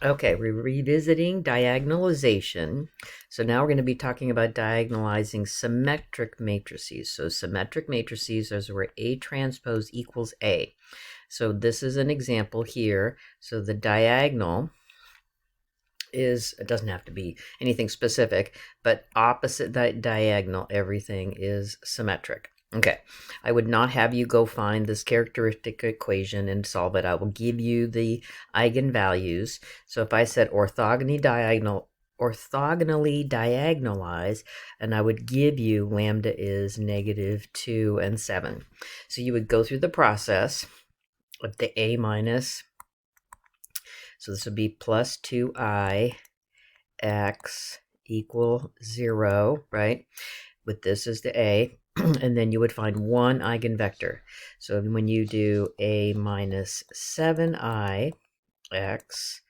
Okay, we're revisiting diagonalization. So now we're going to be talking about diagonalizing symmetric matrices. So symmetric matrices is where A transpose equals A. So this is an example here. So the diagonal is, it doesn't have to be anything specific, but opposite that diagonal, everything is symmetric. Okay, I would not have you go find this characteristic equation and solve it. I will give you the eigenvalues. So if I said orthogonally diagonalize, and I would give you lambda is -2 and 7. So you would go through the process of the A minus, so this would be plus 2i x equal 0, right? With this as the A, and then you would find one eigenvector. So when you do A minus 7i x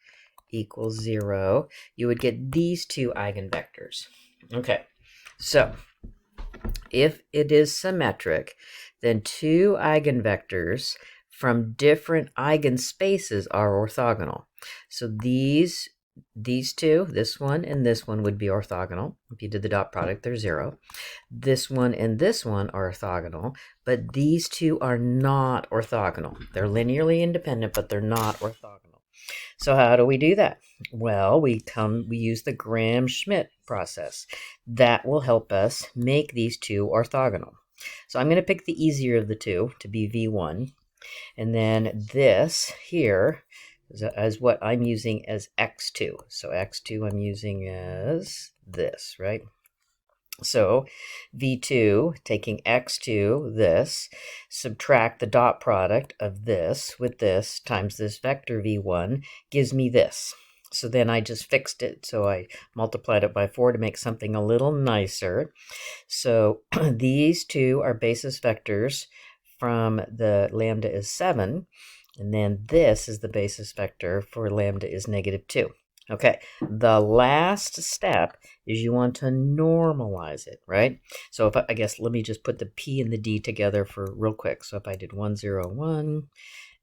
equals 0, you would get these two eigenvectors. Okay, so if it is symmetric, then two eigenvectors from different eigenspaces are orthogonal. So these two, this one and this one, would be orthogonal. If you did the dot product, they're 0. This one and this one are orthogonal, but these two are not orthogonal. They're linearly independent, but they're not orthogonal. So how do we do that? Well, we use the Gram-Schmidt process. That will help us make these two orthogonal. So I'm going to pick the easier of the two to be V1. And then this here is what I'm using as x2. So x2 I'm using as this, right? So V2, taking x2, this, subtract the dot product of this with this times this vector V1 gives me this. So then I just fixed it. So I multiplied it by 4 to make something a little nicer. So these two are basis vectors from the lambda is 7. And then this is the basis vector for lambda is -2. Okay, the last step is you want to normalize it, right? So if I guess let me just put the P and the D together for real quick. So if I did 1, 0, 1,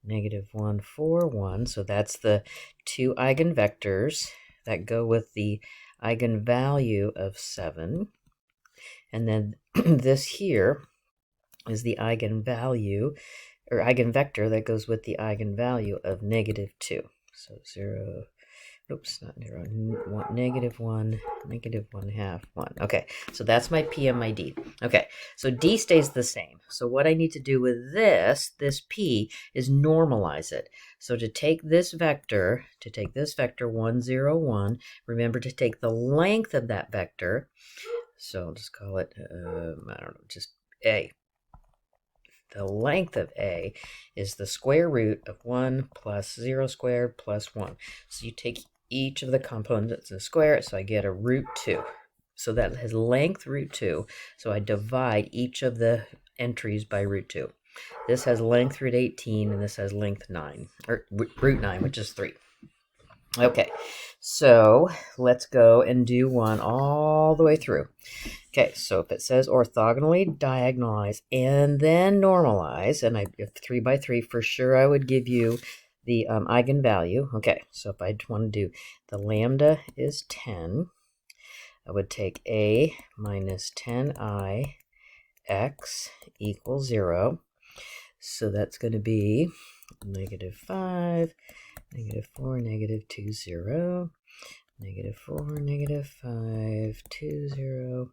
-1, 4, 1, so that's the two eigenvectors that go with the eigenvalue of 7. And then this here is the eigenvalue or eigenvector that goes with the eigenvalue of -2. So 0, oops, not 0, -1, -1 half, 1. Okay, so that's my P and my D. Okay, so D stays the same. So what I need to do with this P, is normalize it. So to take this vector, 1, 0, 1, remember to take the length of that vector. So I'll just call it, I don't know, just A. The length of A is the square root of 1 plus 0 squared plus 1. So you take each of the components and square it, so I get a root 2. So that has length root 2. So I divide each of the entries by root 2. This has length root 18, and this has length 9, or root 9, which is 3. Okay, so let's go and do one all the way through. Okay, so if it says orthogonally diagonalize and then normalize, and I have 3 by 3, for sure I would give you the eigenvalue. Okay, so if I want to do the lambda is 10, I would take A minus 10i x equals 0. So that's going to be -5, -4, -2, 0, -4, -5, 2, 0,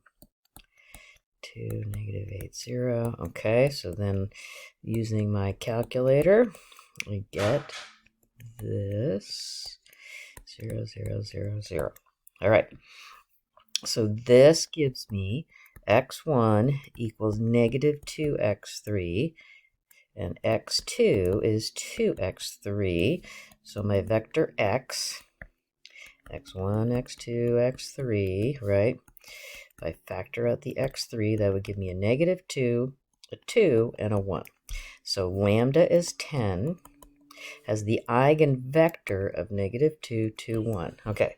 2, -8, 0. Okay, so then using my calculator, I get this 0, 0, 0, 0. All right, so this gives me x1 equals -2x3, and x2 is 2x3. So my vector x, x1, x2, x3, right? If I factor out the x3, that would give me a -2, a 2, and a 1. So lambda is 10, has the eigenvector of -2, 2, 1. Okay,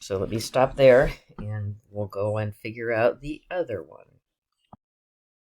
so let me stop there, and we'll go and figure out the other one.